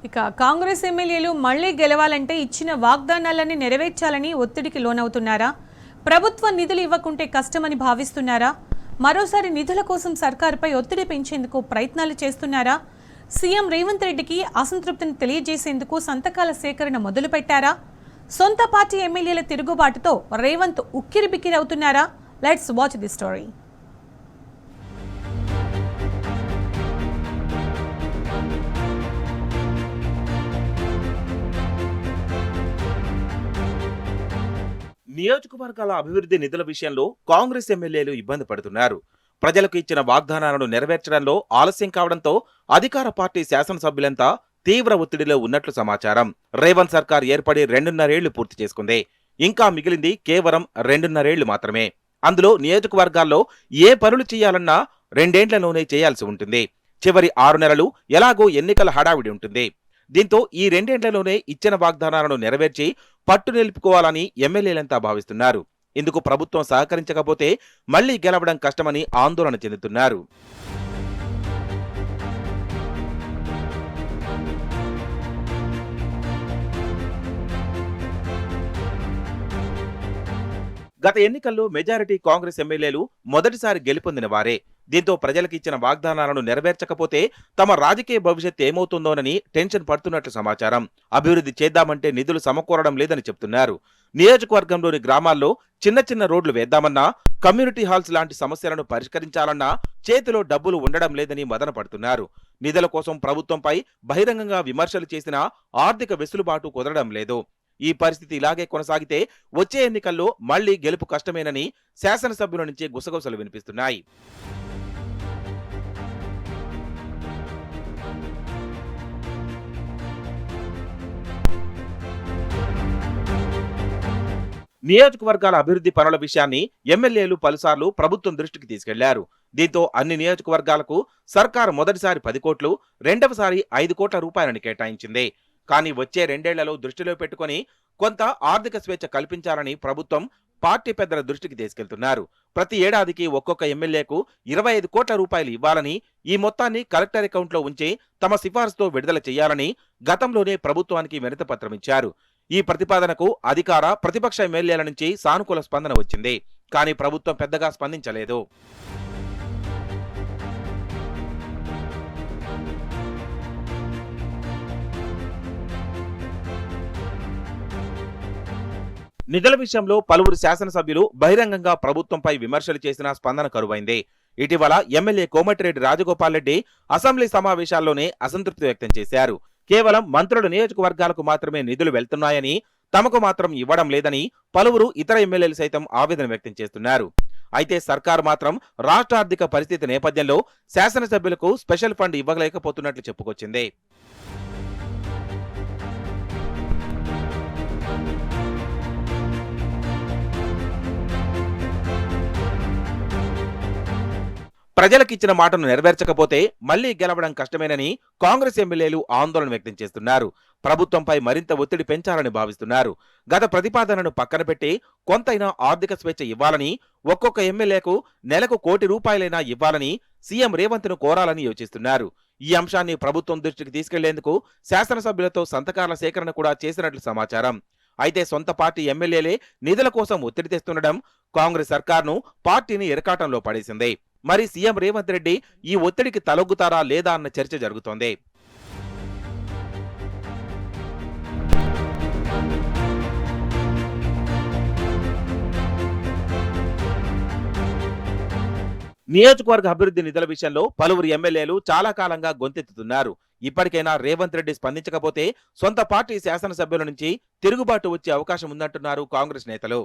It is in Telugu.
ఇక కాంగ్రెస్ ఎమ్మెల్యేలు మళ్లీ గెలవాలంటే ఇచ్చిన వాగ్దానాలన్నీ నెరవేర్చాలని ఒత్తిడికి లోనవుతున్నారా? ప్రభుత్వ నిధులు ఇవ్వకుంటే కష్టమని భావిస్తున్నారా? మరోసారి నిధుల కోసం సర్కారుపై ఒత్తిడి పెంచేందుకు ప్రయత్నాలు చేస్తున్నారా? సీఎం రేవంత్ రెడ్డికి అసంతృప్తిని తెలియజేసేందుకు సంతకాల సేకరణ మొదలుపెట్టారా? సొంత పార్టీ ఎమ్మెల్యేల తిరుగుబాటుతో రేవంత్ ఉక్కిరిబిక్కిరవుతున్నారా? Let's watch the story. నియోజకవర్గాల అభివృద్ధి నిధుల విషయంలో కాంగ్రెస్ ఎమ్మెల్యేలు ఇబ్బంది పడుతున్నారు. ప్రజలకు ఇచ్చిన వాగ్దానాలను నెరవేర్చడంలో ఆలస్యం కావడంతో అధికార పార్టీ శాసనసభ్యులంతా తీవ్ర ఒత్తిడిలో ఉన్నట్లు సమాచారం. రేవంత్ సర్కార్ ఏర్పడి 2.5 పూర్తి చేసుకుంది. ఇంకా మిగిలింది కేవలం 2.5 మాత్రమే. అందులో నియోజకవర్గాల్లో ఏ పనులు చేయాలన్నా 2 ఏళ్లలోనే చేయాల్సి ఉంటుంది. చివరి 6 నెలలు ఎలాగో ఎన్నికల హడావిడి ఉంటుంది. దీంతో ఈ 2 ఏళ్లలోనే ఇచ్చిన వాగ్దానాలను నెరవేర్చి పట్టు నిలుపుకోవాలని ఎమ్మెల్యేలంతా భావిస్తున్నారు. ఇందుకు ప్రభుత్వం సహకరించకపోతే మళ్లీ గెలవడం కష్టమని ఆందోళన చెందుతున్నారు. గత ఎన్నికల్లో మెజారిటీ కాంగ్రెస్ ఎమ్మెల్యేలు మొదటిసారి గెలుపొందిన వారే. దీంతో ప్రజలకు ఇచ్చిన వాగ్దానాలను నెరవేర్చకపోతే తమ రాజకీయ భవిష్యత్ ఏమవుతుందోనని టెన్షన్ పడుతున్నట్లు సమాచారం. అభివృద్ధి చేద్దామంటే నిధులు సమకూరడం లేదని చెప్తున్నారు. నియోజకవర్గంలోని గ్రామాల్లో చిన్న చిన్న రోడ్లు వేద్దామన్నా, కమ్యూనిటీ హాల్స్ లాంటి సమస్యలను పరిష్కరించాలన్నా చేతిలో డబ్బులు ఉండడం లేదని మదన పడుతున్నారు. నిధుల కోసం ప్రభుత్వంపై బహిరంగంగా విమర్శలు చేసినా ఆర్థిక వెసులుబాటు కుదరడం లేదు. ఈ పరిస్థితి ఇలాగే కొనసాగితే వచ్చే ఎన్నికల్లో మళ్లీ గెలుపు కష్టమేనని శాసనసభ్యుల నుంచి గుసగుసలు వినిపిస్తున్నాయి. నియోజకవర్గాల అభివృద్ధి పనుల విషయాన్ని ఎమ్మెల్యేలు పలుసార్లు ప్రభుత్వం దృష్టికి తీసుకెళ్లారు. దీంతో అన్ని నియోజకవర్గాలకు సర్కారు మొదటిసారి 10 కోట్లు, రెండవసారి 5 కోట్ల రూపాయలని కేటాయించింది. కానీ వచ్చే 2 ఏళ్లలో దృష్టిలో పెట్టుకుని కొంత ఆర్థిక స్వేచ్ఛ కల్పించాలని ప్రభుత్వం పార్టీ పెద్దల దృష్టికి తీసుకెళ్తున్నారు. ప్రతి ఏడాదికి ఒక్కొక్క ఎమ్మెల్యేకు 25 కోట్ల రూపాయలు ఇవ్వాలని, ఈ మొత్తాన్ని కలెక్టర్ అకౌంట్లో ఉంచి తమ సిఫార్సుతో విడుదల చేయాలని గతంలోనే ప్రభుత్వానికి వినతిపత్రం ఇచ్చారు. ఈ ప్రతిపాదనకు అధికార, ప్రతిపక్ష ఎమ్మెల్యేల నుంచి సానుకూల స్పందన వచ్చింది. కానీ ప్రభుత్వం పెద్దగా స్పందించలేదు. నిధుల విషయంలో పలువురు శాసనసభ్యులు బహిరంగంగా ప్రభుత్వంపై విమర్శలు చేసిన స్పందన కరువైంది. ఇటీవల ఎమ్మెల్యే కోమటిరెడ్డి రాజగోపాల్ రెడ్డి అసెంబ్లీ సమావేశాల్లోనే అసంతృప్తి వ్యక్తం చేశారు. కేవలం మంత్రుల నియోజకవర్గాలకు మాత్రమే నిధులు వెళ్తున్నాయని, తమకు మాత్రం ఇవ్వడం లేదని పలువురు ఇతర ఎమ్మెల్యేలు సైతం ఆవేదన వ్యక్తం చేస్తున్నారు. అయితే సర్కారు మాత్రం రాష్ట్ర ఆర్థిక పరిస్థితి నేపథ్యంలో శాసనసభ్యులకు స్పెషల్ ఫండ్ ఇవ్వలేకపోతున్నట్లు చెప్పుకొచ్చింది. ప్రజలకిచ్చిన మాటను నెరవేర్చకపోతే మళ్లీ గెలవడం కష్టమేనని కాంగ్రెస్ ఎమ్మెల్యేలు ఆందోళన వ్యక్తం చేస్తున్నారు. ప్రభుత్వంపై మరింత ఒత్తిడి పెంచాలని భావిస్తున్నారు. గత ప్రతిపాదనను పక్కన పెట్టి కొంతైనా ఆర్థిక స్వేచ్ఛ ఇవ్వాలని, ఒక్కొక్క ఎమ్మెల్యేకు నెలకు 1 కోటి రూపాయలైనా ఇవ్వాలని సీఎం రేవంత్ ను కోరాలని యోచిస్తున్నారు. ఈ అంశాన్ని ప్రభుత్వం దృష్టికి తీసుకెళ్లేందుకు శాసనసభ్యులతో సంతకాల సేకరణ కూడా చేసినట్లు సమాచారం. అయితే సొంత పార్టీ ఎమ్మెల్యేలే నిధుల కోసం ఒత్తిడి తెస్తుండడం కాంగ్రెస్ సర్కార్ను, పార్టీని ఇరకాటంలో పడేసింది. మరి సీఎం రేవంత్ రెడ్డి ఈ ఒత్తిడికి తలొగ్గుతారా లేదా అన్న చర్చ జరుగుతోంది. నియోజకవర్గ అభివృద్ధి నిధుల విషయంలో పలువురు ఎమ్మెల్యేలు చాలా కాలంగా గొంతెత్తుతున్నారు. ఇప్పటికైనా రేవంత్ రెడ్డి స్పందించకపోతే సొంత పార్టీ శాసనసభ్యుల నుంచి తిరుగుబాటు వచ్చే అవకాశం ఉందంటున్నారు కాంగ్రెస్ నేతలు.